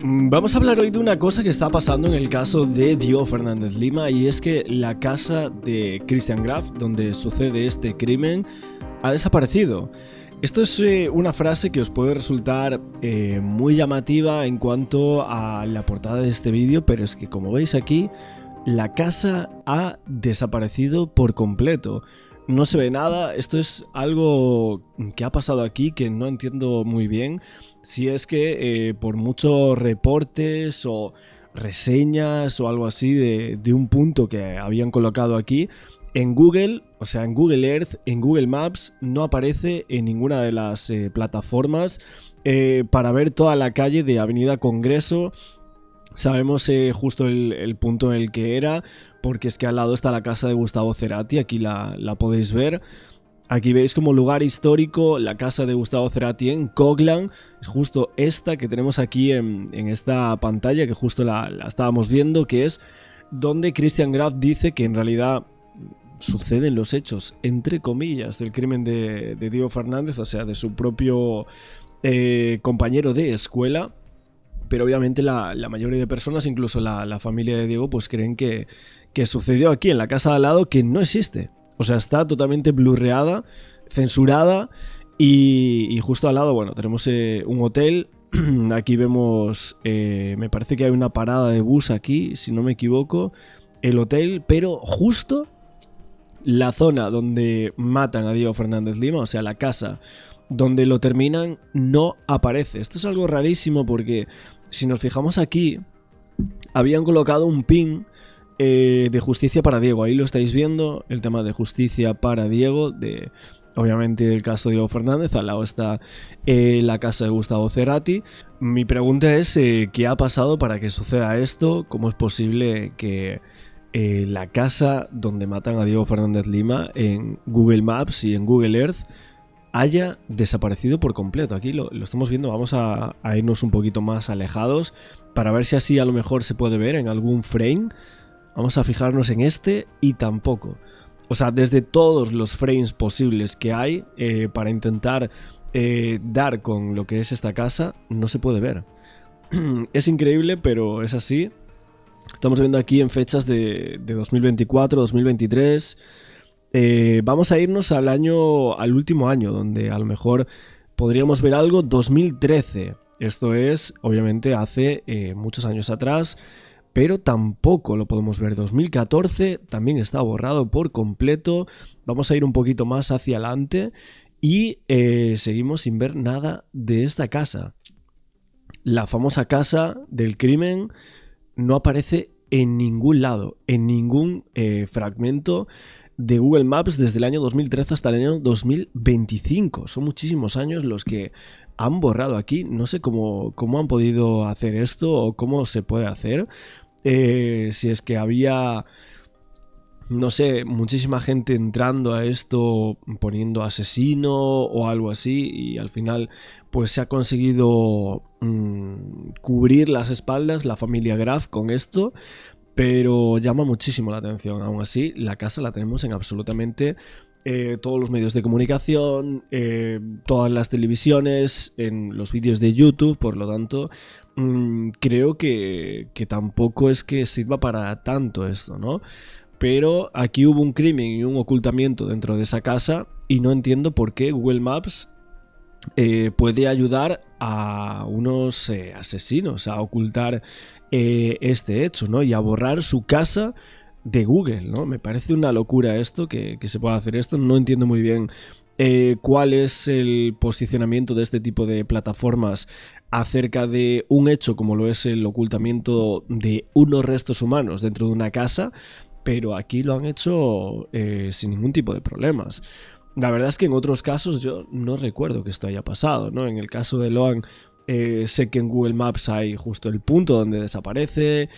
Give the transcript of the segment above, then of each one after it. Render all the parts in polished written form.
Vamos a hablar hoy de una cosa que está pasando en el caso de Diego Fernández Lima, y es que la casa de Christian Graf, donde sucede este crimen, ha desaparecido. Esto es una frase que os puede resultar muy llamativa en cuanto a la portada de este vídeo, pero es que, como veis aquí, la casa ha desaparecido por completo. No se ve nada. Esto es algo que ha pasado aquí que no entiendo muy bien. Si es que por muchos reportes o reseñas o algo así de un punto que habían colocado aquí, en Google, o sea, en Google Earth, en Google Maps, no aparece en ninguna de las plataformas para ver toda la calle de Avenida Congreso. Sabemos justo el punto en el que era, porque es que al lado está la casa de Gustavo Cerati, aquí la podéis ver. Aquí veis como lugar histórico la casa de Gustavo Cerati en Coglan. Es justo esta que tenemos aquí en esta pantalla, que justo la estábamos viendo, que es donde Christian Graf dice que en realidad suceden los hechos, entre comillas, del crimen de Diego Fernández, o sea, de su propio compañero de escuela. Pero obviamente la mayoría de personas, incluso la familia de Diego, pues creen que sucedió aquí en la casa de al lado, que no existe. O sea, está totalmente blurreada, censurada, y justo al lado, bueno, tenemos un hotel. Aquí vemos, me parece que hay una parada de bus aquí, si no me equivoco, el hotel, pero justo la zona donde matan a Diego Fernández Lima, o sea, la casa donde lo terminan, no aparece. Esto es algo rarísimo porque si nos fijamos aquí, habían colocado un pin de justicia para Diego. Ahí lo estáis viendo, el tema de justicia para Diego, obviamente del caso de Diego Fernández. Al lado está la casa de Gustavo Cerati. Mi pregunta es, ¿qué ha pasado para que suceda esto? ¿Cómo es posible que la casa donde matan a Diego Fernández Lima en Google Maps y en Google Earth haya desaparecido por completo? Aquí lo estamos viendo. Vamos a irnos un poquito más alejados para ver si así a lo mejor se puede ver en algún frame. Vamos a fijarnos en este y tampoco. O sea, desde todos los frames posibles que hay para intentar dar con lo que es esta casa, no se puede ver. Es increíble, pero es así. Estamos viendo aquí en fechas de 2024, 2023... vamos a irnos al último año, donde a lo mejor podríamos ver algo. 2013, esto es obviamente hace muchos años atrás, pero tampoco lo podemos ver. 2014 también está borrado por completo. Vamos a ir un poquito más hacia adelante y seguimos sin ver nada de esta casa. La famosa casa del crimen no aparece en ningún lado, en ningún fragmento de Google Maps desde el año 2013 hasta el año 2025. Son muchísimos años los que han borrado aquí. No sé cómo han podido hacer esto o cómo se puede hacer. Si es que había, no sé, muchísima gente entrando a esto poniendo asesino o algo así, y al final pues se ha conseguido cubrir las espaldas la familia Graf con esto. Pero llama muchísimo la atención. Aún así, la casa la tenemos en absolutamente todos los medios de comunicación, todas las televisiones, en los vídeos de YouTube. Por lo tanto, creo que tampoco es que sirva para tanto esto, ¿no? Pero aquí hubo un crimen y un ocultamiento dentro de esa casa, y no entiendo por qué Google Maps puede ayudar a unos asesinos a ocultar este hecho, ¿no? Y a borrar su casa de Google, ¿no? Me parece una locura esto, que se pueda hacer esto. No entiendo muy bien cuál es el posicionamiento de este tipo de plataformas acerca de un hecho como lo es el ocultamiento de unos restos humanos dentro de una casa, pero aquí lo han hecho sin ningún tipo de problemas. La verdad es que en otros casos yo no recuerdo que esto haya pasado, ¿no? En el caso de Loan, sé que en Google Maps hay justo el punto donde desaparece.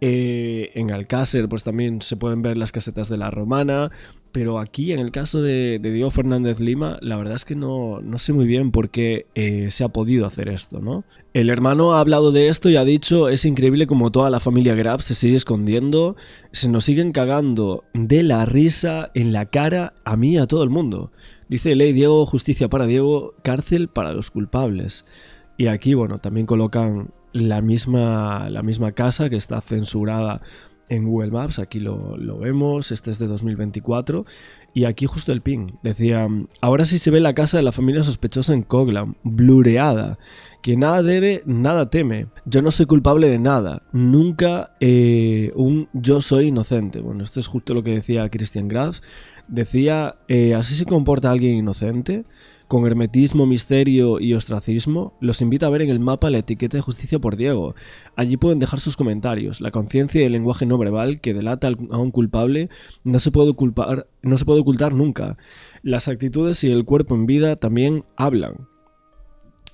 En Alcácer pues también se pueden ver las casetas de la Romana. Pero aquí en el caso de Diego Fernández Lima, la verdad es que no sé muy bien por qué se ha podido hacer esto, ¿no? El hermano ha hablado de esto y ha dicho: es increíble como toda la familia Graf se sigue escondiendo, se nos siguen cagando de la risa en la cara a mí y a todo el mundo. Dice: ley Diego, justicia para Diego, cárcel para los culpables. Y aquí, bueno, también colocan la misma casa que está censurada en Google Maps. Aquí lo vemos, este es de 2024 y aquí justo el ping decía: ahora sí se ve la casa de la familia sospechosa en Coglan, blureada, que nada debe, nada teme, yo no soy culpable de nada, nunca un yo soy inocente. Bueno, esto es justo lo que decía Christian Graf. Decía, así se comporta alguien inocente, con hermetismo, misterio y ostracismo. Los invita a ver en el mapa la etiqueta de Justicia por Diego. Allí pueden dejar sus comentarios. La conciencia y el lenguaje no verbal que delata a un culpable no se puede ocultar nunca. Las actitudes y el cuerpo en vida también hablan.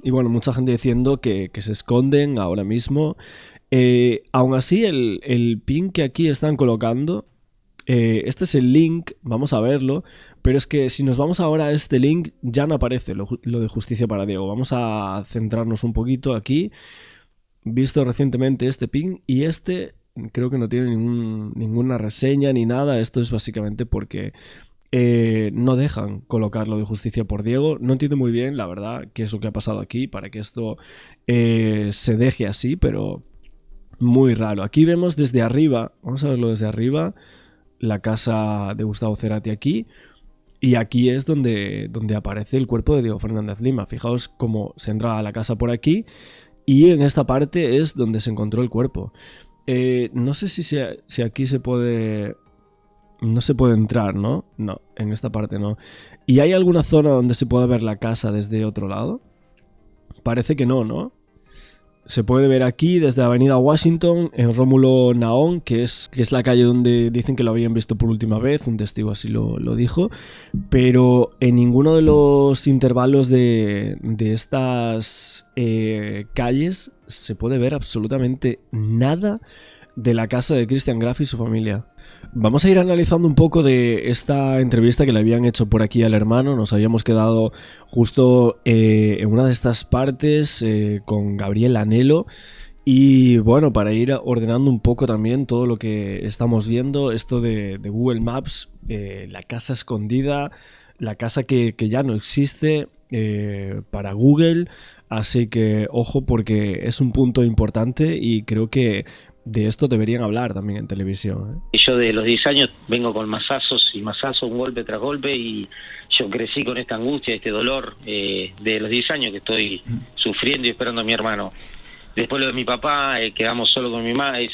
Y bueno, mucha gente diciendo que se esconden ahora mismo. Aún así, el pin que aquí están colocando, este es el link, vamos a verlo, pero es que si nos vamos ahora a este link ya no aparece lo de Justicia para Diego. Vamos a centrarnos un poquito aquí. Visto recientemente este pin, y este creo que no tiene ninguna reseña ni nada. Esto es básicamente porque no dejan colocar lo de Justicia por Diego. No entiendo muy bien, la verdad, qué es lo que ha pasado aquí para que esto se deje así, pero muy raro. Aquí vemos desde arriba, vamos a verlo desde arriba, la casa de Gustavo Cerati aquí, y aquí es donde aparece el cuerpo de Diego Fernández Lima. Fijaos cómo se entra a la casa por aquí, y en esta parte es donde se encontró el cuerpo. No sé si aquí se puede... No se puede entrar, ¿no? No, en esta parte no. ¿Y hay alguna zona donde se pueda ver la casa desde otro lado? Parece que no, ¿no? Se puede ver aquí desde Avenida Washington, en Rómulo Naón, que es la calle donde dicen que lo habían visto por última vez, un testigo así lo dijo, pero en ninguno de los intervalos de estas calles se puede ver absolutamente nada de la casa de Christian Graf y su familia. Vamos a ir analizando un poco de esta entrevista que le habían hecho por aquí al hermano. Nos habíamos quedado justo en una de estas partes con Gabriel Anhelo. Y bueno, para ir ordenando un poco también todo lo que estamos viendo, esto de Google Maps, la casa escondida, la casa que ya no existe para Google. Así que ojo, porque es un punto importante y creo que de esto deberían hablar también en televisión, ¿eh? Yo de los 10 años vengo con mazazos y mazazos, un golpe tras golpe, y yo crecí con esta angustia, este dolor de los 10 años que estoy sufriendo y esperando a mi hermano. Después lo de mi papá, quedamos solo con mi mamá, es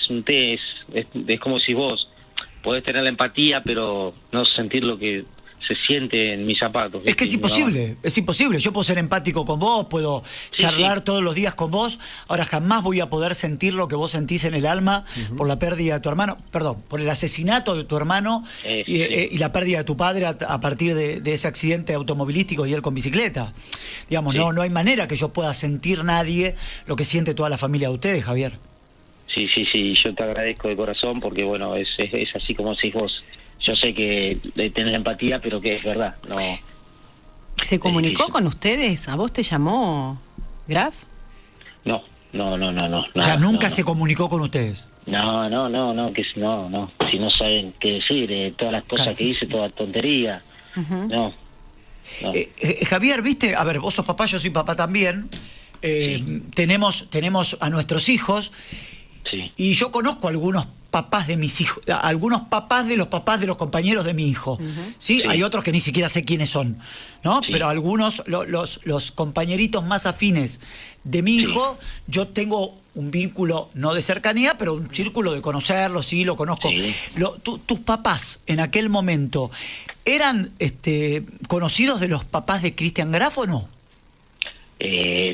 como si vos podés tener la empatía, pero no sentir lo que se siente en mis zapatos. Es que es imposible. Yo puedo ser empático con vos, puedo charlar todos los días con vos, ahora jamás voy a poder sentir lo que vos sentís en el alma por la pérdida de tu hermano, perdón, por el asesinato de tu hermano y la pérdida de tu padre a partir de ese accidente automovilístico y él con bicicleta. Digamos, no hay manera que yo pueda sentir nadie lo que siente toda la familia de ustedes, Javier. Sí, yo te agradezco de corazón porque, bueno, es así como decís vos. Yo sé que tenés la empatía, pero que es verdad. No. ¿Se comunicó con ustedes? ¿A vos te llamó Graf? No. O sea, nunca se comunicó con ustedes. No. Si no saben qué decir, todas las cosas que hice, toda tontería. No. Javier, viste, a ver, vos sos papá, yo soy papá también. Tenemos a nuestros hijos. Sí. Y yo conozco algunos papás de mis hijos, algunos papás de los compañeros de mi hijo. ¿Sí? Hay otros que ni siquiera sé quiénes son, ¿no? Sí. Pero algunos, los compañeritos más afines de mi hijo, yo tengo un vínculo, no de cercanía, pero un círculo de conocerlos, sí, lo conozco. Sí. ¿Tus papás en aquel momento eran conocidos de los papás de Christian Graf o no? No. Que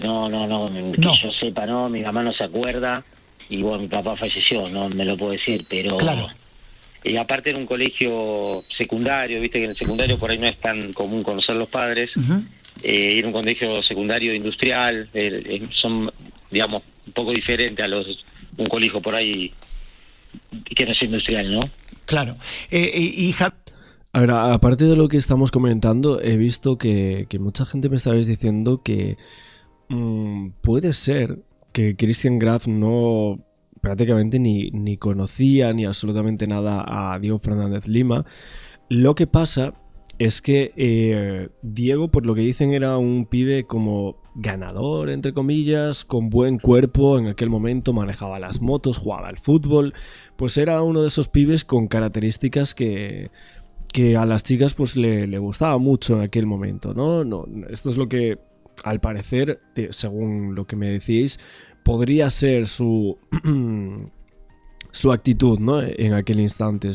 yo sepa, no. Mi mamá no se acuerda. Y bueno, mi papá falleció, no me lo puedo decir, pero... Claro. Y aparte en un colegio secundario, viste que en el secundario por ahí no es tan común conocer los padres. Era un colegio secundario industrial, son, digamos, un poco diferente a un colegio por ahí que no es industrial, ¿no? Claro. Ahora, aparte de lo que estamos comentando, he visto que mucha gente me estabais diciendo que puede ser que Christian Graf no prácticamente ni conocía ni absolutamente nada a Diego Fernández Lima. Lo que pasa es que Diego, por lo que dicen, era un pibe como ganador, entre comillas, con buen cuerpo en aquel momento, manejaba las motos, jugaba al fútbol, pues era uno de esos pibes con características que a las chicas pues le gustaba mucho en aquel momento, ¿no? Esto es lo que, al parecer, según lo que me decíais, podría ser su actitud, ¿no? En aquel instante.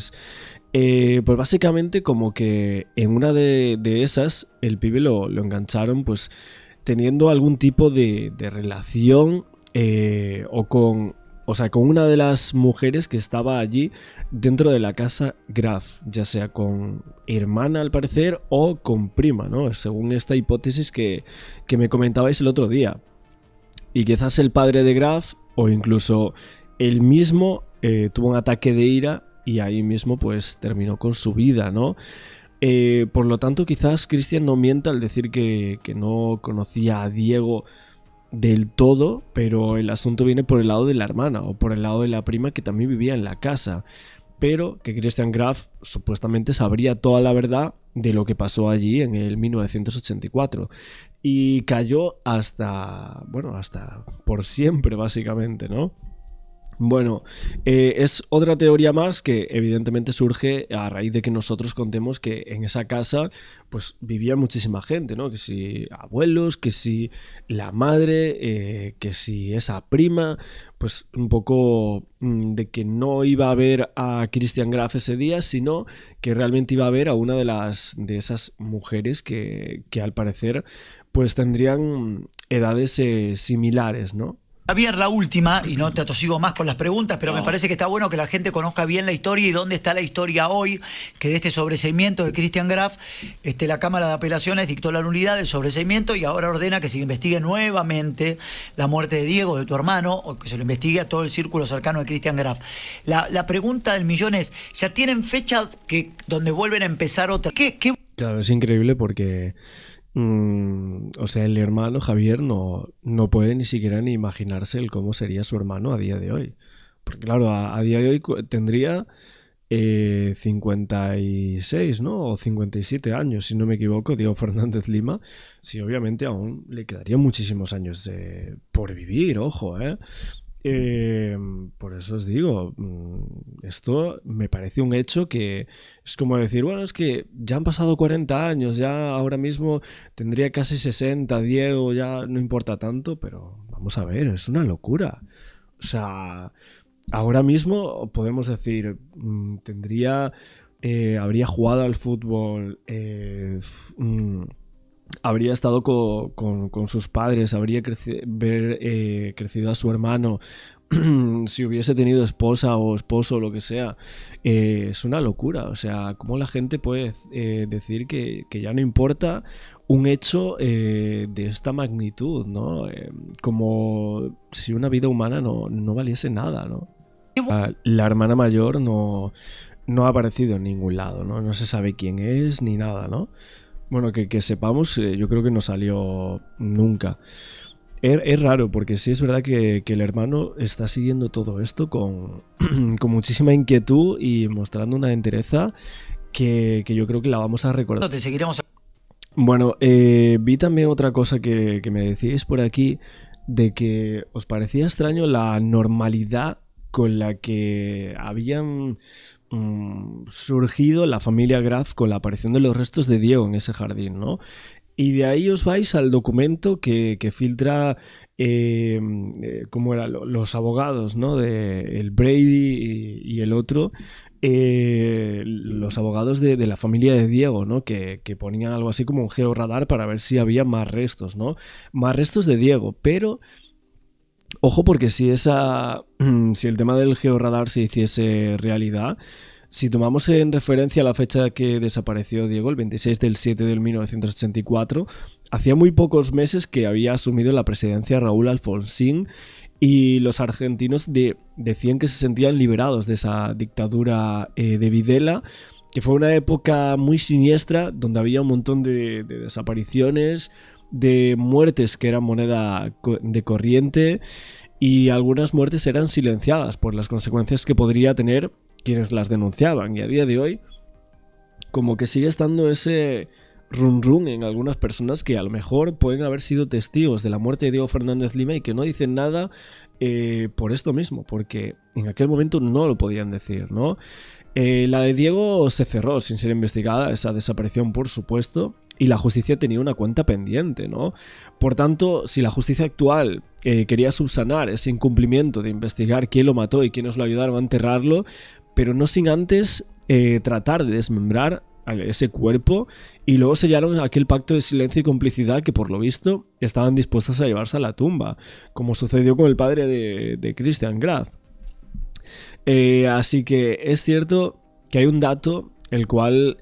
Pues básicamente como que en una de esas el pibe lo engancharon pues teniendo algún tipo de relación o sea, con una de las mujeres que estaba allí dentro de la casa Graf, ya sea con hermana al parecer o con prima, ¿no? Según esta hipótesis que me comentabais el otro día. Y quizás el padre de Graf o incluso él mismo tuvo un ataque de ira y ahí mismo pues terminó con su vida, ¿no? Por lo tanto, quizás Christian no mienta al decir que no conocía a Diego del todo, pero el asunto viene por el lado de la hermana o por el lado de la prima que también vivía en la casa, pero que Christian Graf supuestamente sabría toda la verdad de lo que pasó allí en el 1984 y cayó hasta por siempre básicamente, ¿no? Bueno, es otra teoría más que evidentemente surge a raíz de que nosotros contemos que en esa casa pues vivía muchísima gente, ¿no? Que si abuelos, que si la madre, que si esa prima, pues un poco de que no iba a ver a Christian Graf ese día, sino que realmente iba a ver a una de esas mujeres que al parecer pues tendrían edades similares, ¿no? Javier, la última, y no te atosigo más con las preguntas, pero me parece que está bueno que la gente conozca bien la historia y dónde está la historia hoy, que de este sobreseimiento de Christian Graf, la Cámara de Apelaciones dictó la nulidad del sobreseimiento y ahora ordena que se investigue nuevamente la muerte de Diego, de tu hermano, o que se lo investigue a todo el círculo cercano de Christian Graf. La pregunta del millón es, ¿ya tienen fecha donde vuelven a empezar otra? ¿Qué? Claro, es increíble porque... o sea, el hermano Javier no puede ni siquiera ni imaginarse el cómo sería su hermano a día de hoy. Porque claro, a día de hoy tendría 56, ¿no? O 57 años, si no me equivoco, Diego Fernández Lima. Sí, obviamente aún le quedarían muchísimos años por vivir, ojo, ¿eh? Por eso os digo, esto me parece un hecho que es como decir, bueno, es que ya han pasado 40 años, ya ahora mismo tendría casi 60, Diego, ya no importa tanto, pero vamos a ver, es una locura. O sea, ahora mismo podemos decir, habría jugado al fútbol, habría estado con sus padres, habría crecido a su hermano, si hubiese tenido esposa o esposo o lo que sea. Es una locura, o sea, cómo la gente puede decir que ya no importa un hecho de esta magnitud, ¿no? Como si una vida humana no valiese nada, ¿no? La hermana mayor no ha aparecido en ningún lado, ¿no? No se sabe quién es ni nada, ¿no? Bueno, que sepamos, yo creo que no salió nunca. Es raro, porque sí es verdad que el hermano está siguiendo todo esto con muchísima inquietud y mostrando una entereza que yo creo que la vamos a recordar. Te seguiremos. Bueno, vi también otra cosa que me decíais por aquí, de que os parecía extraño la normalidad con la que habían surgido la familia Graf con la aparición de los restos de Diego en ese jardín, ¿no? Y de ahí os vais al documento que filtra cómo eran los abogados, ¿no? De el Brady y el otro, los abogados de la familia de Diego, ¿no? Que ponían algo así como un georradar para ver si había más restos, ¿no? Más restos de Diego, pero ojo, porque si el tema del georradar se hiciese realidad, si tomamos en referencia la fecha que desapareció Diego, el 26 del 7 del 1984, hacía muy pocos meses que había asumido la presidencia Raúl Alfonsín y los argentinos decían que se sentían liberados de esa dictadura de Videla, que fue una época muy siniestra donde había un montón de desapariciones, de muertes que eran moneda de corriente y algunas muertes eran silenciadas por las consecuencias que podría tener quienes las denunciaban, y a día de hoy como que sigue estando ese run run en algunas personas que a lo mejor pueden haber sido testigos de la muerte de Diego Fernández Lima y que no dicen nada por esto mismo, porque en aquel momento no lo podían decir, ¿no? La de Diego se cerró sin ser investigada, esa desaparición por supuesto, y la justicia tenía una cuenta pendiente, ¿no? Por tanto, si la justicia actual quería subsanar ese incumplimiento de investigar quién lo mató y quiénes lo ayudaron a enterrarlo, pero no sin antes tratar de desmembrar ese cuerpo, y luego sellaron aquel pacto de silencio y complicidad que por lo visto estaban dispuestos a llevarse a la tumba, como sucedió con el padre de Christian Graf. Así que es cierto que hay un dato el cual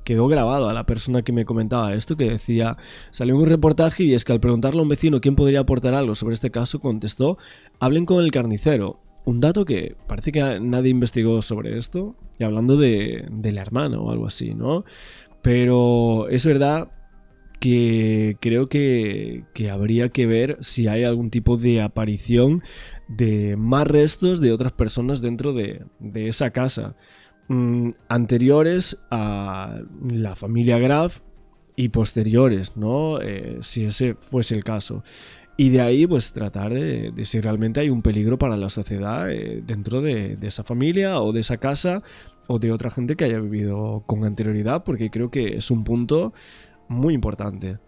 quedó grabado a la persona que me comentaba esto, que decía, salió un reportaje y es que al preguntarle a un vecino quién podría aportar algo sobre este caso, contestó, hablen con el carnicero. Un dato que parece que nadie investigó sobre esto, y hablando del hermano o algo así, ¿no? Pero es verdad que creo que habría que ver si hay algún tipo de aparición de más restos de otras personas dentro de esa casa, anteriores a la familia Graf y posteriores, ¿no? Si ese fuese el caso. Y de ahí pues tratar de si realmente hay un peligro para la sociedad dentro de esa familia o de esa casa o de otra gente que haya vivido con anterioridad, porque creo que es un punto muy importante.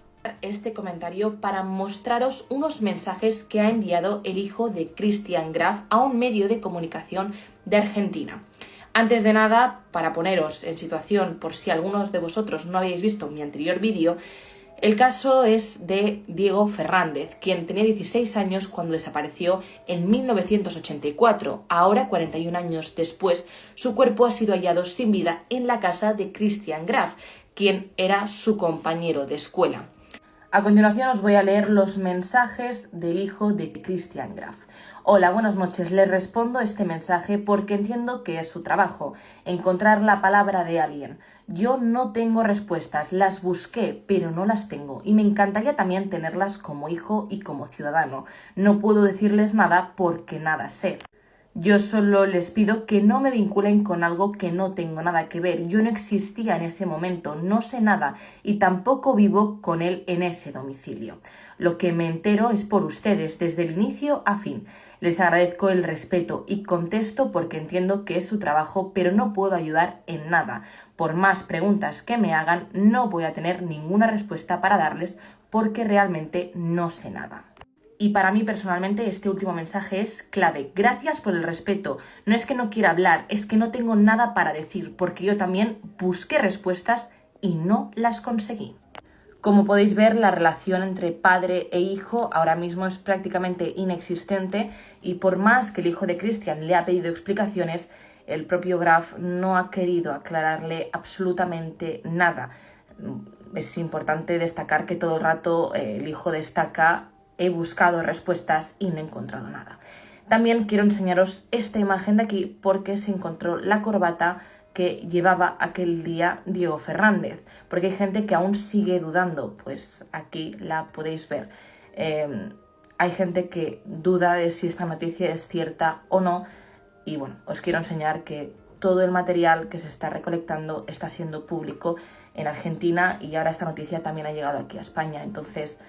Este comentario para mostraros unos mensajes que ha enviado el hijo de Christian Graf a un medio de comunicación de Argentina. Antes de nada, para poneros en situación por si algunos de vosotros no habéis visto mi anterior vídeo, el caso es de Diego Fernández, quien tenía 16 años cuando desapareció en 1984. Ahora, 41 años después, su cuerpo ha sido hallado sin vida en la casa de Christian Graf, quien era su compañero de escuela. A continuación os voy a leer los mensajes del hijo de Christian Graf. Hola, buenas noches. Les respondo este mensaje porque entiendo que es su trabajo, encontrar la palabra de alguien. Yo no tengo respuestas, las busqué, pero no las tengo. Y me encantaría también tenerlas como hijo y como ciudadano. No puedo decirles nada porque nada sé. Yo solo les pido que no me vinculen con algo que no tengo nada que ver. Yo no existía en ese momento, no sé nada y tampoco vivo con él en ese domicilio. Lo que me entero es por ustedes, desde el inicio a fin. Les agradezco el respeto y contesto porque entiendo que es su trabajo, pero no puedo ayudar en nada. Por más preguntas que me hagan, no voy a tener ninguna respuesta para darles porque realmente no sé nada. Y para mí personalmente este último mensaje es clave. Gracias por el respeto. No es que no quiera hablar, es que no tengo nada para decir, porque yo también busqué respuestas y no las conseguí. Como podéis ver, la relación entre padre e hijo ahora mismo es prácticamente inexistente y por más que el hijo de Christian le ha pedido explicaciones, el propio Graf no ha querido aclararle absolutamente nada. Es importante destacar que todo el rato el hijo destaca: he buscado respuestas y no he encontrado nada. También quiero enseñaros esta imagen de aquí porque se encontró la corbata que llevaba aquel día Diego Fernández, porque hay gente que aún sigue dudando, pues aquí la podéis ver. Hay gente que duda de si esta noticia es cierta o no, y bueno, os quiero enseñar que todo el material que se está recolectando está siendo público en Argentina y ahora esta noticia también ha llegado aquí a España, entonces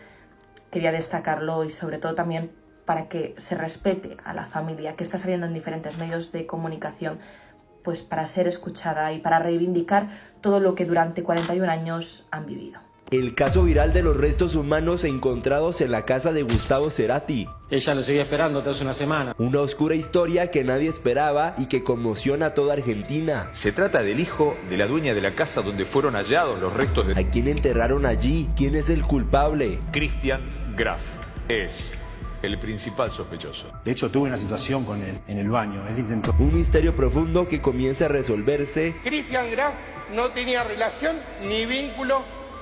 quería destacarlo y sobre todo también para que se respete a la familia que está saliendo en diferentes medios de comunicación, pues para ser escuchada y para reivindicar todo lo que durante 41 años han vivido. El caso viral de los restos humanos encontrados en la casa de Gustavo Cerati. Ella lo seguía esperando hace una semana. Una oscura historia que nadie esperaba y que conmociona a toda Argentina. Se trata del hijo de la dueña de la casa donde fueron hallados los restos de... ¿A quién enterraron allí? ¿Quién es el culpable? Christian Graf es el principal sospechoso. De hecho, tuve una situación con él en el baño. Él intentó... Un misterio profundo que comienza a resolverse. Christian Graf no tenía relación ni vínculo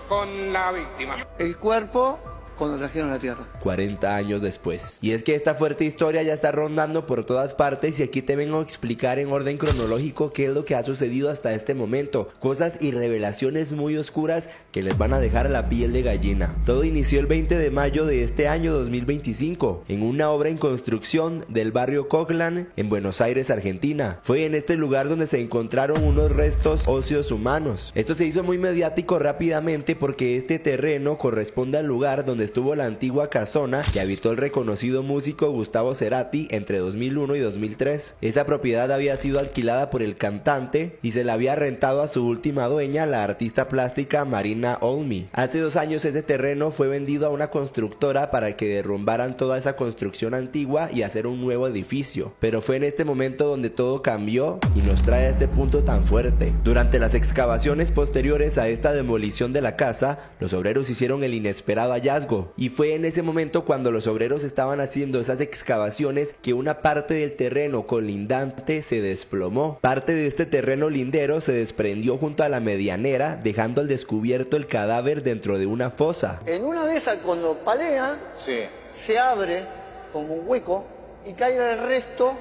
con la víctima. El cuerpo cuando trajeron la tierra. 40 años después. Y es que esta fuerte historia ya está rondando por todas partes y aquí te vengo a explicar en orden cronológico qué es lo que ha sucedido hasta este momento. Cosas y revelaciones muy oscuras que les van a dejar la piel de gallina. Todo inició el 20 de mayo de este año 2025 en una obra en construcción del barrio Coglan en Buenos Aires, Argentina. Fue en este lugar donde se encontraron unos restos óseos humanos. Esto se hizo muy mediático rápidamente porque este terreno corresponde al lugar donde estuvo la antigua casona que habitó el reconocido músico Gustavo Cerati entre 2001 y 2003. Esa propiedad había sido alquilada por el cantante y se la había rentado a su última dueña, la artista plástica Marina Olmi. Hace 2 años ese terreno fue vendido a una constructora para que derrumbaran toda esa construcción antigua y hacer un nuevo edificio. Pero fue en este momento donde todo cambió y nos trae a este punto tan fuerte. Durante las excavaciones posteriores a esta demolición de la casa, los obreros hicieron el inesperado hallazgo. Y fue en ese momento cuando los obreros estaban haciendo esas excavaciones que una parte del terreno colindante se desplomó. Parte de este terreno lindero se desprendió junto a la medianera, dejando al descubierto el cadáver dentro de una fosa. En una de esas, cuando palean, se abre como un hueco y cae el resto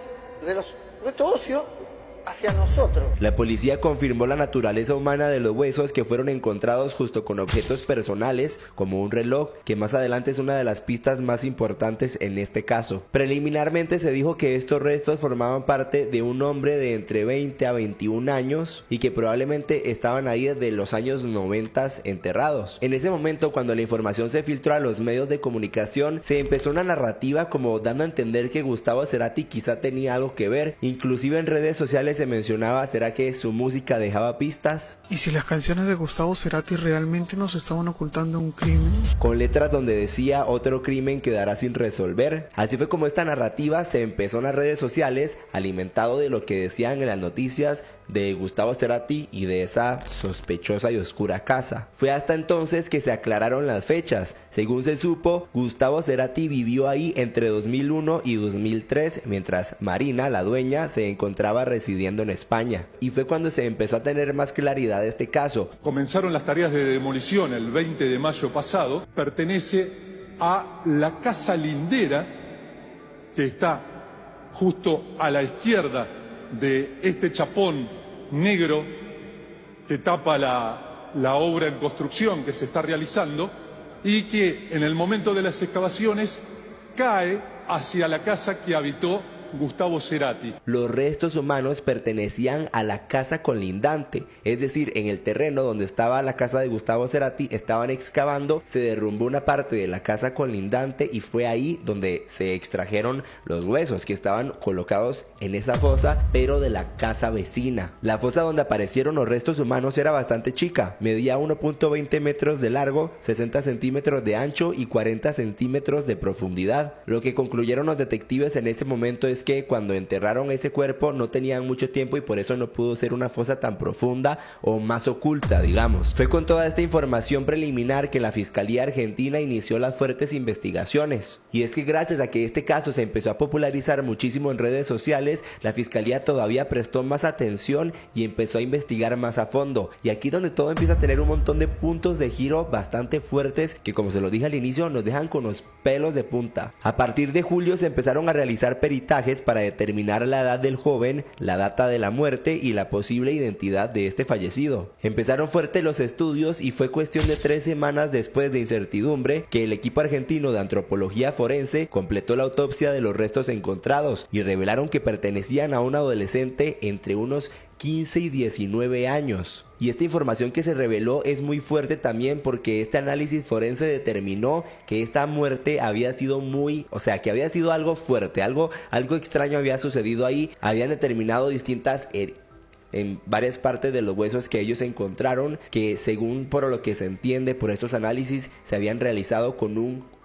de los restos óseos hacia nosotros. La policía confirmó la naturaleza humana de los huesos que fueron encontrados junto con objetos personales como un reloj, que más adelante es una de las pistas más importantes en este caso. Preliminarmente se dijo que estos restos formaban parte de un hombre de entre 20 a 21 años y que probablemente estaban ahí desde los años 90 enterrados. En ese momento, cuando la información se filtró a los medios de comunicación, se empezó una narrativa como dando a entender que Gustavo Cerati quizá tenía algo que ver. Inclusive en redes sociales se mencionaba, ¿será que su música dejaba pistas? ¿Y si las canciones de Gustavo Cerati realmente nos estaban ocultando un crimen? Con letras donde decía otro crimen quedará sin resolver. Así fue como esta narrativa se empezó en las redes sociales, alimentado de lo que decían en las noticias de Gustavo Cerati y de esa sospechosa y oscura casa. Fue hasta entonces que se aclararon las fechas. Según se supo, Gustavo Cerati vivió ahí entre 2001 y 2003, mientras Marina, la dueña, se encontraba residiendo en España. Y fue cuando se empezó a tener más claridad de este caso. Comenzaron las tareas de demolición el 20 de mayo pasado. Pertenece a la casa lindera que está justo a la izquierda de este chapón negro que tapa la obra en construcción que se está realizando y que en el momento de las excavaciones cae hacia la casa que habitó Gustavo Cerati. Los restos humanos pertenecían a la casa colindante, es decir, en el terreno donde estaba la casa de Gustavo Cerati estaban excavando, se derrumbó una parte de la casa colindante y fue ahí donde se extrajeron los huesos que estaban colocados en esa fosa, pero de la casa vecina. La fosa donde aparecieron los restos humanos era bastante chica, medía 1.20 metros de largo, 60 centímetros de ancho y 40 centímetros de profundidad. Lo que concluyeron los detectives en ese momento es que cuando enterraron ese cuerpo no tenían mucho tiempo y por eso no pudo ser una fosa tan profunda o más oculta, digamos. Fue con toda esta información preliminar que la Fiscalía Argentina inició las fuertes investigaciones. Y es que gracias a que este caso se empezó a popularizar muchísimo en redes sociales, la Fiscalía todavía prestó más atención y empezó a investigar más a fondo. Y aquí donde todo empieza a tener un montón de puntos de giro bastante fuertes que, como se lo dije al inicio, nos dejan con los pelos de punta. A partir de julio se empezaron a realizar peritajes para determinar la edad del joven, la data de la muerte y la posible identidad de este fallecido. Empezaron fuertes los estudios y fue cuestión de 3 semanas después de incertidumbre que el equipo argentino de antropología forense completó la autopsia de los restos encontrados y revelaron que pertenecían a un adolescente entre unos 15 y 19 años. Y esta información que se reveló es muy fuerte también porque este análisis forense determinó que esta muerte había sido que había sido algo fuerte, algo extraño había sucedido ahí. Habían determinado distintas en varias partes de los huesos que ellos encontraron, que según por lo que se entiende por estos análisis se habían realizado con un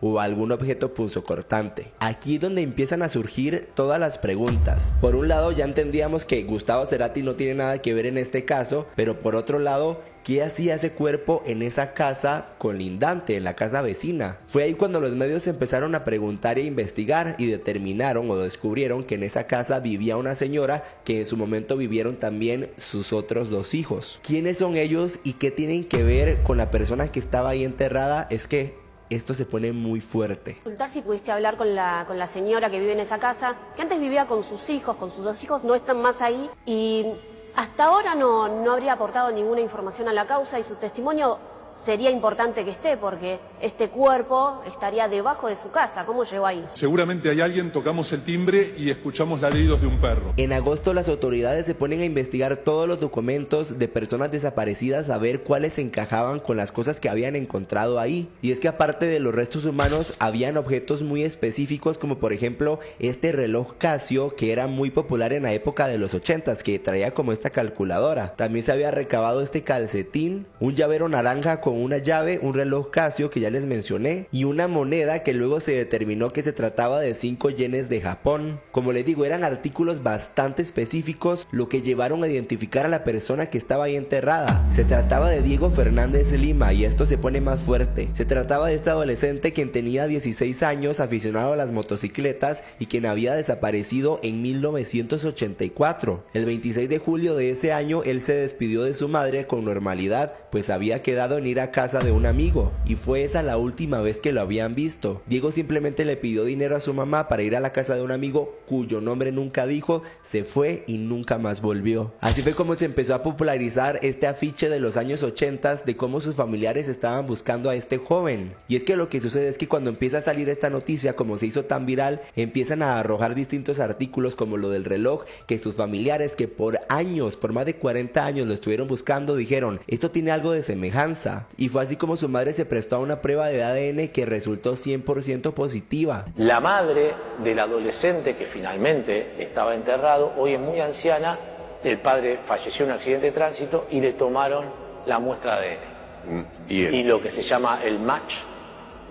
o algún objeto punzocortante. Aquí es donde empiezan a surgir todas las preguntas. Por un lado ya entendíamos que Gustavo Cerati no tiene nada que ver en este caso, pero por otro lado, ¿qué hacía ese cuerpo en esa casa colindante, en la casa vecina? Fue ahí cuando los medios empezaron a preguntar e investigar y determinaron o descubrieron que en esa casa vivía una señora que en su momento vivieron también sus otros 2 hijos. ¿Quiénes son ellos y qué tienen que ver con la persona que estaba ahí enterrada? Es que esto se pone muy fuerte. Consultar si pudiste hablar con la señora que vive en esa casa, que antes vivía con sus dos hijos, no están más ahí y hasta ahora no habría aportado ninguna información a la causa y su testimonio sería importante que esté porque este cuerpo estaría debajo de su casa. ¿Cómo llegó ahí? Seguramente hay alguien, tocamos el timbre y escuchamos ladridos de un perro. En agosto las autoridades se ponen a investigar todos los documentos de personas desaparecidas a ver cuáles encajaban con las cosas que habían encontrado ahí. Y es que aparte de los restos humanos habían objetos muy específicos como por ejemplo este reloj Casio que era muy popular en la época de los 80s, que traía como esta calculadora. También se había recabado este calcetín, un llavero naranja con una llave, un reloj Casio que ya les mencioné y una moneda que luego se determinó que se trataba de 5 yenes de Japón. Como les digo, eran artículos bastante específicos, lo que llevaron a identificar a la persona que estaba ahí enterrada. Se trataba de Diego Fernández Lima y esto se pone más fuerte. Se trataba de este adolescente quien tenía 16 años, aficionado a las motocicletas y quien había desaparecido en 1984. El 26 de julio de ese año él se despidió de su madre con normalidad, pues había quedado en ir a casa de un amigo y fue esa la última vez que lo habían visto. Diego simplemente le pidió dinero a su mamá para ir a la casa de un amigo cuyo nombre nunca dijo, se fue y nunca más volvió. Así fue como se empezó a popularizar este afiche de los años 80 de cómo sus familiares estaban buscando a este joven. Y es que lo que sucede es que cuando empieza a salir esta noticia, como se hizo tan viral, empiezan a arrojar distintos artículos como lo del reloj, que sus familiares que por años, por más de 40 años lo estuvieron buscando, dijeron, esto tiene algo de semejanza. Y fue así como su madre se prestó a una prueba de ADN que resultó 100% positiva. La madre del adolescente que finalmente estaba enterrado, hoy es muy anciana, el padre falleció en un accidente de tránsito y le tomaron la muestra de ADN. Y lo que se llama el match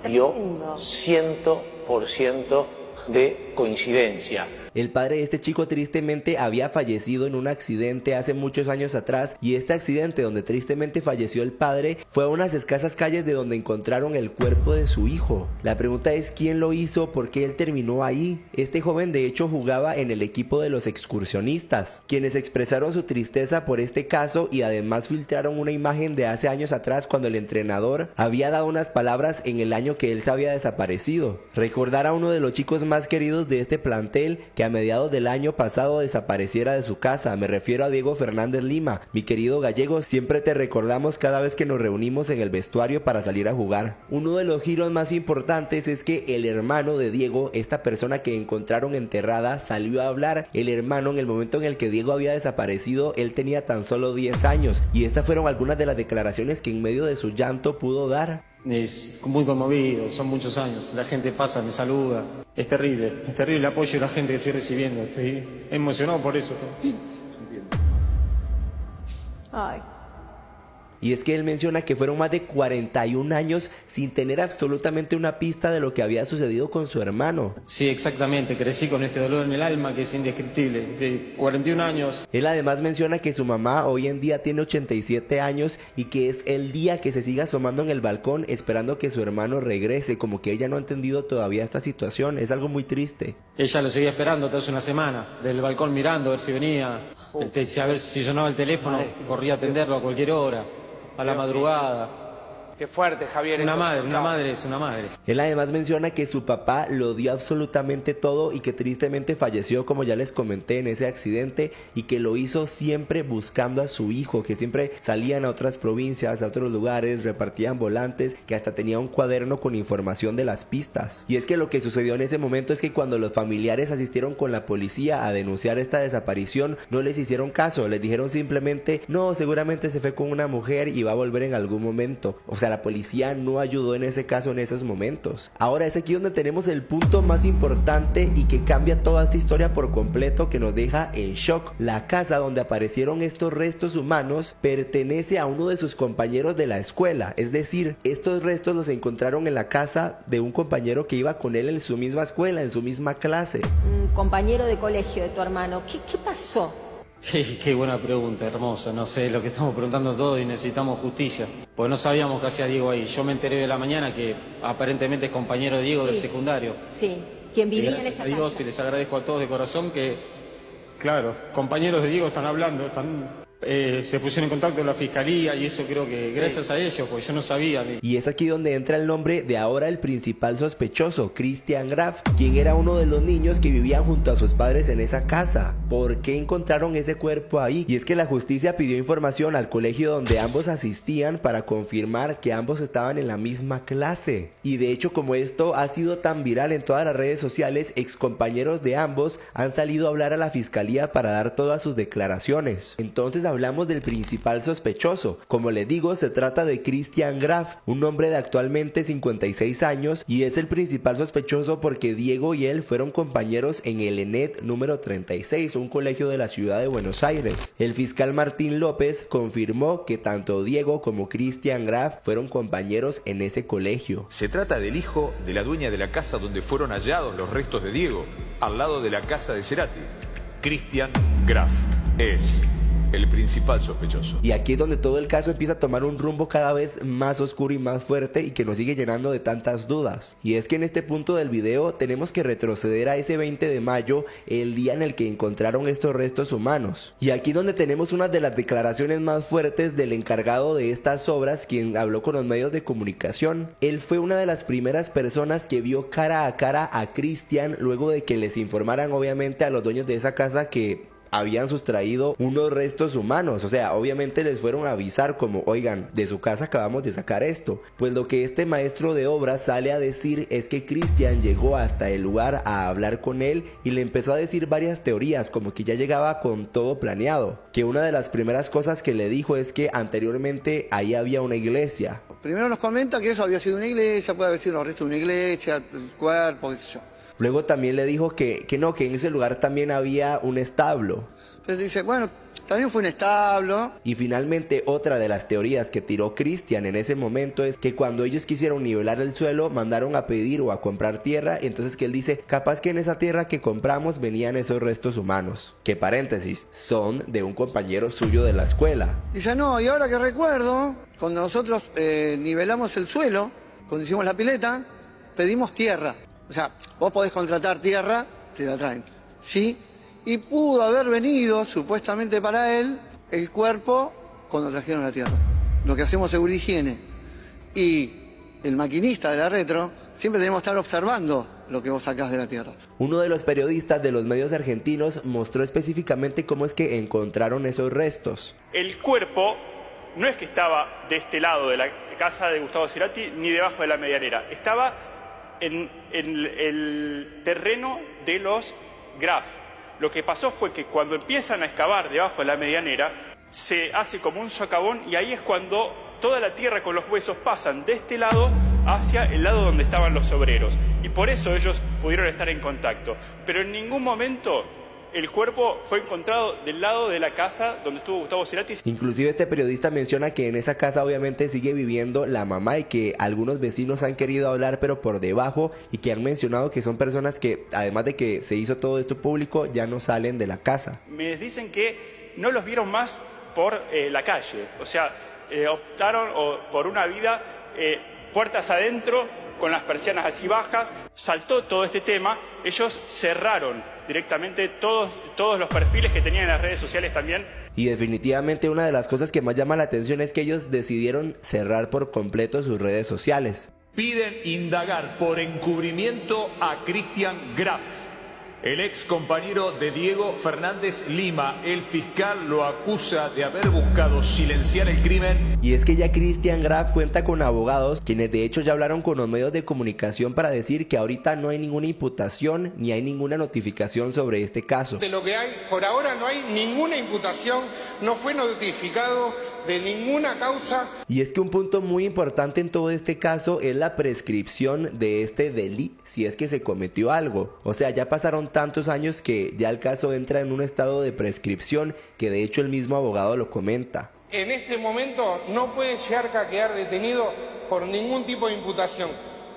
dio 100% de coincidencia. El padre de este chico tristemente había fallecido en un accidente hace muchos años atrás y este accidente donde tristemente falleció el padre fue a unas escasas calles de donde encontraron el cuerpo de su hijo. La pregunta es quién lo hizo, por qué él terminó ahí. Este joven de hecho jugaba en el equipo de los excursionistas, quienes expresaron su tristeza por este caso y además filtraron una imagen de hace años atrás cuando el entrenador había dado unas palabras en el año que él se había desaparecido. Recordar a uno de los chicos más queridos de este plantel que a mediados del año pasado desapareciera de su casa. Me refiero a Diego Fernández Lima. Mi querido gallego, siempre te recordamos cada vez que nos reunimos en el vestuario para salir a jugar. Uno de los giros más importantes es que el hermano de Diego, esta persona que encontraron enterrada, salió a hablar. El hermano, en el momento en el que Diego había desaparecido, él tenía tan solo 10 años y estas fueron algunas de las declaraciones que en medio de su llanto pudo dar. Es muy conmovido, son muchos años, la gente pasa, me saluda, es terrible el apoyo de la gente que estoy recibiendo, estoy emocionado por eso. Ay. Y es que él menciona que fueron más de 41 años sin tener absolutamente una pista de lo que había sucedido con su hermano. Sí, exactamente, crecí con este dolor en el alma que es indescriptible, de 41 años. Él además menciona que su mamá hoy en día tiene 87 años y que es el día que se sigue asomando en el balcón esperando que su hermano regrese, como que ella no ha entendido todavía esta situación, es algo muy triste. Ella lo seguía esperando toda una semana, del balcón mirando a ver si venía, a ver si sonaba el teléfono, corría a atenderlo a cualquier hora. A la madrugada. Qué fuerte, Javier. Una madre es una madre. Él además menciona que su papá lo dio absolutamente todo y que tristemente falleció, como ya les comenté, en ese accidente, y que lo hizo siempre buscando a su hijo, que siempre salían a otras provincias, a otros lugares, repartían volantes, que hasta tenía un cuaderno con información de las pistas. Y es que lo que sucedió en ese momento es que cuando los familiares asistieron con la policía a denunciar esta desaparición, no les hicieron caso, les dijeron simplemente, no, seguramente se fue con una mujer y va a volver en algún momento. O sea, la policía no ayudó en ese caso en esos momentos. Ahora es aquí donde tenemos el punto más importante y que cambia toda esta historia por completo, que nos deja en shock. La casa donde aparecieron estos restos humanos pertenece a uno de sus compañeros de la escuela, es decir, estos restos los encontraron en la casa de un compañero que iba con él en su misma escuela, en su misma clase. Un compañero de colegio de tu hermano, ¿qué pasó? Qué buena pregunta, hermosa. No sé, lo que estamos preguntando todos y necesitamos justicia. Pues no sabíamos qué hacía Diego ahí. Yo me enteré de la mañana que aparentemente es compañero de Diego del secundario. Sí, quien vivía en esa casa. Gracias a Dios y les agradezco a todos de corazón que, claro, compañeros de Diego están hablando, están Se pusieron en contacto con la fiscalía y eso creo que gracias a ellos, porque yo no sabía. Y es aquí donde entra el nombre de ahora el principal sospechoso, Christian Graf, quien era uno de los niños que vivían junto a sus padres en esa casa. ¿Por qué encontraron ese cuerpo ahí? Y es que la justicia pidió información al colegio donde ambos asistían para confirmar que ambos estaban en la misma clase. Y de hecho, como esto ha sido tan viral en todas las redes sociales, excompañeros de ambos han salido a hablar a la fiscalía para dar todas sus declaraciones. Entonces hablamos del principal sospechoso. Como les digo, se trata de Christian Graf, un hombre de actualmente 56 años, y es el principal sospechoso porque Diego y él fueron compañeros en el ENET número 36, un colegio de la ciudad de Buenos Aires. El fiscal Martín López confirmó que tanto Diego como Christian Graf fueron compañeros en ese colegio. Se trata del hijo de la dueña de la casa donde fueron hallados los restos de Diego, al lado de la casa de Cerati. Christian Graf es el principal sospechoso. Y aquí es donde todo el caso empieza a tomar un rumbo cada vez más oscuro y más fuerte y que nos sigue llenando de tantas dudas. Y es que en este punto del video tenemos que retroceder a ese 20 de mayo, el día en el que encontraron estos restos humanos. Y aquí donde tenemos una de las declaraciones más fuertes del encargado de estas obras, quien habló con los medios de comunicación. Él fue una de las primeras personas que vio cara a cara a Christian luego de que les informaran obviamente a los dueños de esa casa que habían sustraído unos restos humanos. O sea, obviamente les fueron a avisar como, oigan, de su casa acabamos de sacar esto. Pues lo que este maestro de obras sale a decir es que Christian llegó hasta el lugar a hablar con él y le empezó a decir varias teorías, como que ya llegaba con todo planeado. Que una de las primeras cosas que le dijo es que anteriormente ahí había una iglesia. Primero nos comenta que eso había sido una iglesia, puede haber sido los restos de una iglesia, el cuerpo, qué sé yo. Luego también le dijo que no, que en ese lugar también había un establo. Entonces dice, bueno, también fue un establo. Y finalmente otra de las teorías que tiró Christian en ese momento es que cuando ellos quisieron nivelar el suelo, mandaron a pedir o a comprar tierra. Entonces que él dice, capaz que en esa tierra que compramos venían esos restos humanos. Que paréntesis, son de un compañero suyo de la escuela. Dice, no, y ahora que recuerdo, cuando nosotros nivelamos el suelo, cuando hicimos la pileta, pedimos tierra. O sea, vos podés contratar tierra, te la traen. Sí, y pudo haber venido, supuestamente para él, el cuerpo cuando trajeron la tierra. Lo que hacemos seguridad y higiene. Y el maquinista de la retro, siempre tenemos que estar observando lo que vos sacás de la tierra. Uno de los periodistas de los medios argentinos mostró específicamente cómo es que encontraron esos restos. El cuerpo no es que estaba de este lado de la casa de Gustavo Cerati ni debajo de la medianera. Estaba en el terreno de los Graf. Lo que pasó fue que cuando empiezan a excavar debajo de la medianera, se hace como un socavón y ahí es cuando toda la tierra con los huesos pasan de este lado hacia el lado donde estaban los obreros. Y por eso ellos pudieron estar en contacto. Pero en ningún momento el cuerpo fue encontrado del lado de la casa donde estuvo Gustavo Cerati. Inclusive este periodista menciona que en esa casa obviamente sigue viviendo la mamá y que algunos vecinos han querido hablar pero por debajo y que han mencionado que son personas que además de que se hizo todo esto público ya no salen de la casa. Me dicen que no los vieron más por la calle, o sea, optaron por una vida puertas adentro con las persianas así bajas. Saltó todo este tema, ellos cerraron directamente todos los perfiles que tenían en las redes sociales también. Y definitivamente una de las cosas que más llama la atención es que ellos decidieron cerrar por completo sus redes sociales. Piden indagar por encubrimiento a Christian Graf, el ex compañero de Diego Fernández Lima. El fiscal lo acusa de haber buscado silenciar el crimen. Y es que ya Christian Graf cuenta con abogados, quienes de hecho ya hablaron con los medios de comunicación para decir que ahorita no hay ninguna imputación ni hay ninguna notificación sobre este caso. De lo que hay, por ahora no hay ninguna imputación, no fue notificado de ninguna causa. Y es que un punto muy importante en todo este caso es la prescripción de este delito, si es que se cometió algo. O sea, ya pasaron tantos años que ya el caso entra en un estado de prescripción que de hecho el mismo abogado lo comenta. En este momento no puede llegar a quedar detenido por ningún tipo de imputación.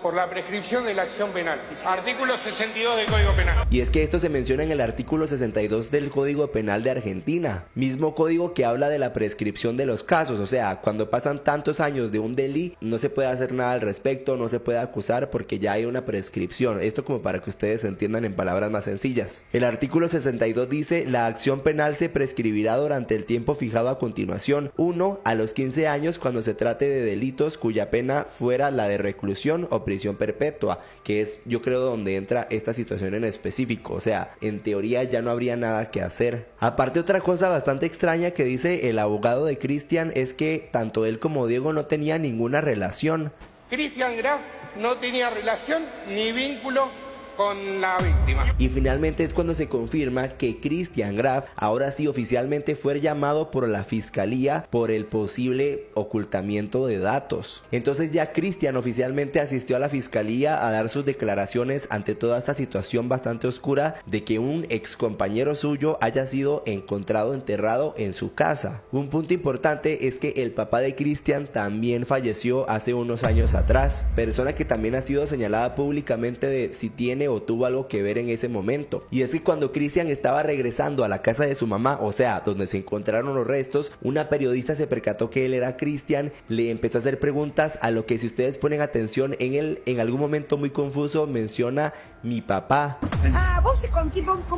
por la prescripción de la acción penal. Artículo 62 del Código Penal. Y es que esto se menciona en el artículo 62 del Código Penal de Argentina, mismo código que habla de la prescripción de los casos, o sea, cuando pasan tantos años de un delito, no se puede hacer nada al respecto, no se puede acusar porque ya hay una prescripción. Esto como para que ustedes entiendan en palabras más sencillas. El artículo 62 dice: la acción penal se prescribirá durante el tiempo fijado a continuación. 1. A los 15 años cuando se trate de delitos cuya pena fuera la de reclusión o prisión perpetua, que es, yo creo, donde entra esta situación en específico. O sea, en teoría ya no habría nada que hacer. Aparte, otra cosa bastante extraña que dice el abogado de Cristian es que tanto él como Diego no tenían ninguna relación. Christian Graf no tenía relación ni vínculo con la víctima. Y finalmente es cuando se confirma que Christian Graf ahora sí oficialmente fue llamado por la fiscalía por el posible ocultamiento de datos. Entonces ya Christian oficialmente asistió a la fiscalía a dar sus declaraciones ante toda esta situación bastante oscura de que un ex compañero suyo haya sido encontrado enterrado en su casa. Un punto importante es que el papá de Christian también falleció hace unos años atrás, persona que también ha sido señalada públicamente de si tiene o tuvo algo que ver en ese momento. Y es que cuando Christian estaba regresando a la casa de su mamá, o sea, donde se encontraron los restos, una periodista se percató que él era Christian, le empezó a hacer preguntas, a lo que si ustedes ponen atención, en algún momento muy confuso menciona mi papá. Ah, ¿vos con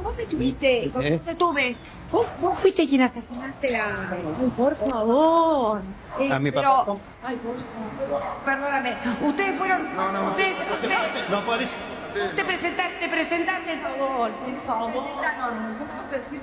vos estuviste? ¿Con vos estuve? ¿Vos fuiste quien asesinaste a... Por favor. A mi papá. Pero... Ay, por favor. Perdóname. Ustedes fueron... No. Ustedes... No podés. Te presentaste, por favor.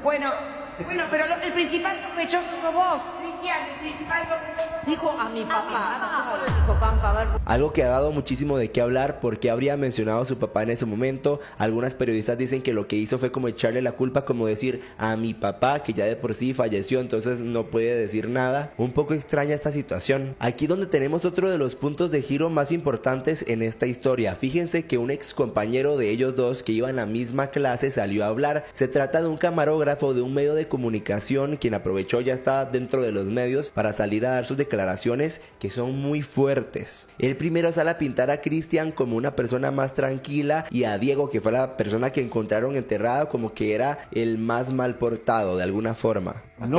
Bueno, pero el principal sospechoso sos vos, Cristian, el principal sospechoso. Dijo a mi papá. ¿Cómo lo dijo, Pampa? A ver. Algo que ha dado muchísimo de qué hablar porque habría mencionado a su papá en ese momento. Algunas periodistas dicen que lo que hizo fue como echarle la culpa, como decir a mi papá, que ya de por sí falleció, entonces no puede decir nada. Un poco extraña esta situación. Aquí donde tenemos otro de los puntos de giro más importantes en esta historia. Fíjense que un ex compañero de ellos dos que iba en la misma clase salió a hablar. Se trata de un camarógrafo de un medio de comunicación quien aprovechó, ya está dentro de los medios, para salir a dar sus declaraciones que son muy fuertes. El primero sale a pintar a Christian como una persona más tranquila y a Diego, que fue la persona que encontraron enterrada, como que era el más mal portado de alguna forma. No,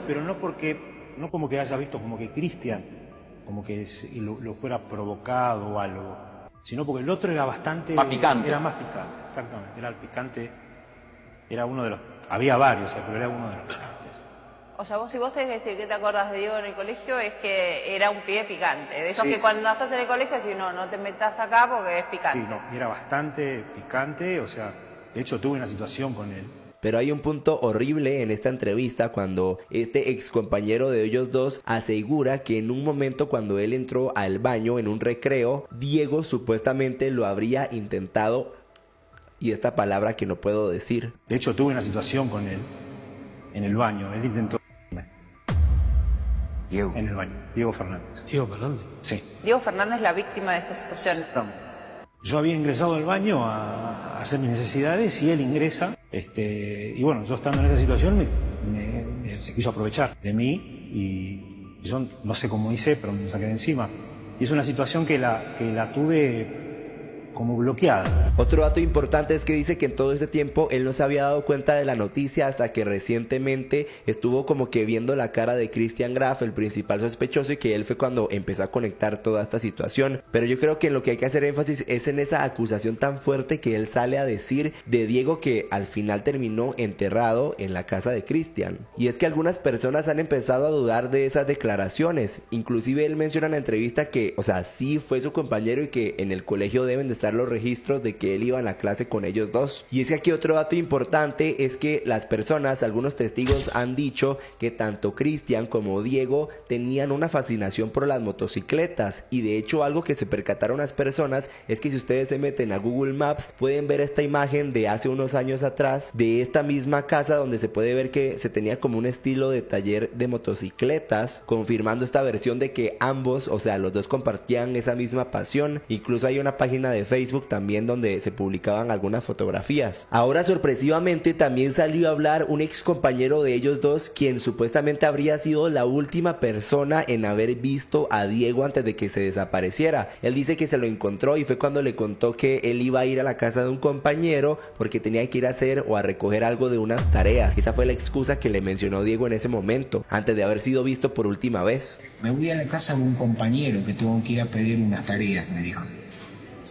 pero no como que haya visto como que Christian como que lo fuera provocado o algo, sino porque el otro era bastante más picante. Era más picante, exactamente, era el picante, era uno de los, había varios, pero era uno de los picantes. O sea, si vos tenés que decir que te acordás de Diego en el colegio, es que era un pibe picante. De esos que cuando estás en el colegio decís, no te metas acá porque es picante. Sí, no, era bastante picante, o sea, de hecho tuve una situación con él. Pero hay un punto horrible en esta entrevista cuando este ex compañero de ellos dos asegura que en un momento cuando él entró al baño en un recreo, Diego supuestamente lo habría intentado, y esta palabra que no puedo decir. De hecho tuve una situación con él en el baño, él intentó... Diego. En el baño, Diego Fernández. ¿Diego Fernández? Sí. Diego Fernández, la víctima de esta situación. Yo había ingresado al baño a hacer mis necesidades y él ingresa, y bueno, yo estando en esa situación se quiso aprovechar de mí y yo no sé cómo hice, pero me saqué de encima. Y es una situación que la tuve como bloqueada. Otro dato importante es que dice que en todo este tiempo él no se había dado cuenta de la noticia hasta que recientemente estuvo como que viendo la cara de Christian Graf, el principal sospechoso, y que él fue cuando empezó a conectar toda esta situación. Pero yo creo que en lo que hay que hacer énfasis es en esa acusación tan fuerte que él sale a decir de Diego, que al final terminó enterrado en la casa de Christian. Y es que algunas personas han empezado a dudar de esas declaraciones. Inclusive él menciona en la entrevista que, o sea, sí fue su compañero y que en el colegio deben de los registros de que él iba en la clase con ellos dos. Y es que aquí otro dato importante es que las personas, algunos testigos han dicho que tanto Christian como Diego tenían una fascinación por las motocicletas, y de hecho algo que se percataron las personas es que si ustedes se meten a Google Maps pueden ver esta imagen de hace unos años atrás de esta misma casa, donde se puede ver que se tenía como un estilo de taller de motocicletas, confirmando esta versión de que ambos, o sea, los dos compartían esa misma pasión. Incluso hay una página de Facebook también donde se publicaban algunas fotografías. Ahora sorpresivamente también salió a hablar un ex compañero de ellos dos, quien supuestamente habría sido la última persona en haber visto a Diego antes de que se desapareciera. Él dice que se lo encontró y fue cuando le contó que él iba a ir a la casa de un compañero porque tenía que ir a hacer o a recoger algo de unas tareas. Esa fue la excusa que le mencionó Diego en ese momento, antes de haber sido visto por última vez. Me voy a la casa de un compañero que tengo que ir a pedir unas tareas, me dijo.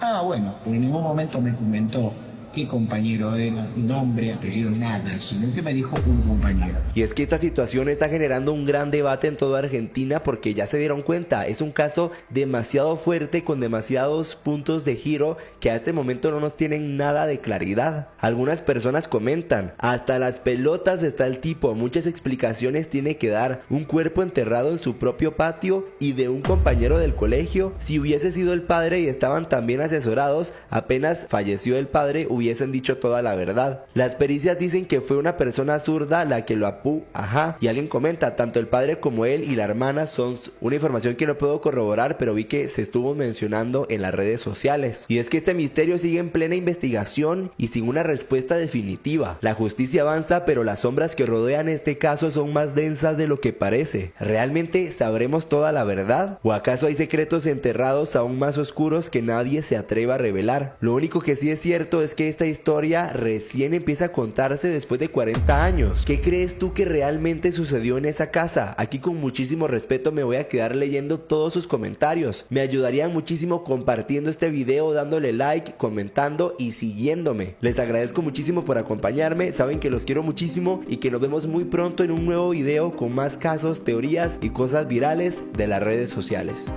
Ah, bueno, pero en ningún momento me comentó qué compañero era, nombre, apellido, nada, sino que me dijo un compañero. Y es que esta situación está generando un gran debate en toda Argentina porque ya se dieron cuenta, es un caso demasiado fuerte con demasiados puntos de giro que a este momento no nos tienen nada de claridad. Algunas personas comentan, hasta las pelotas está el tipo, muchas explicaciones tiene que dar, un cuerpo enterrado en su propio patio y de un compañero del colegio. Si hubiese sido el padre y estaban tan bien asesorados, apenas falleció el padre hubiesen dicho toda la verdad. Las pericias dicen que fue una persona zurda la que lo ajá, y alguien comenta, tanto el padre como él y la hermana son una información que no puedo corroborar, pero vi que se estuvo mencionando en las redes sociales. Y es que este misterio sigue en plena investigación y sin una respuesta definitiva. La justicia avanza, pero las sombras que rodean este caso son más densas de lo que parece. ¿Realmente sabremos toda la verdad? ¿O acaso hay secretos enterrados aún más oscuros que nadie se atreva a revelar? Lo único que sí es cierto es que esta historia recién empieza a contarse después de 40 años. ¿Qué crees tú que realmente sucedió en esa casa? Aquí con muchísimo respeto me voy a quedar leyendo todos sus comentarios. Me ayudarían muchísimo compartiendo este video, dándole like, comentando y siguiéndome. Les agradezco muchísimo por acompañarme, saben que los quiero muchísimo y que nos vemos muy pronto en un nuevo video con más casos, teorías y cosas virales de las redes sociales.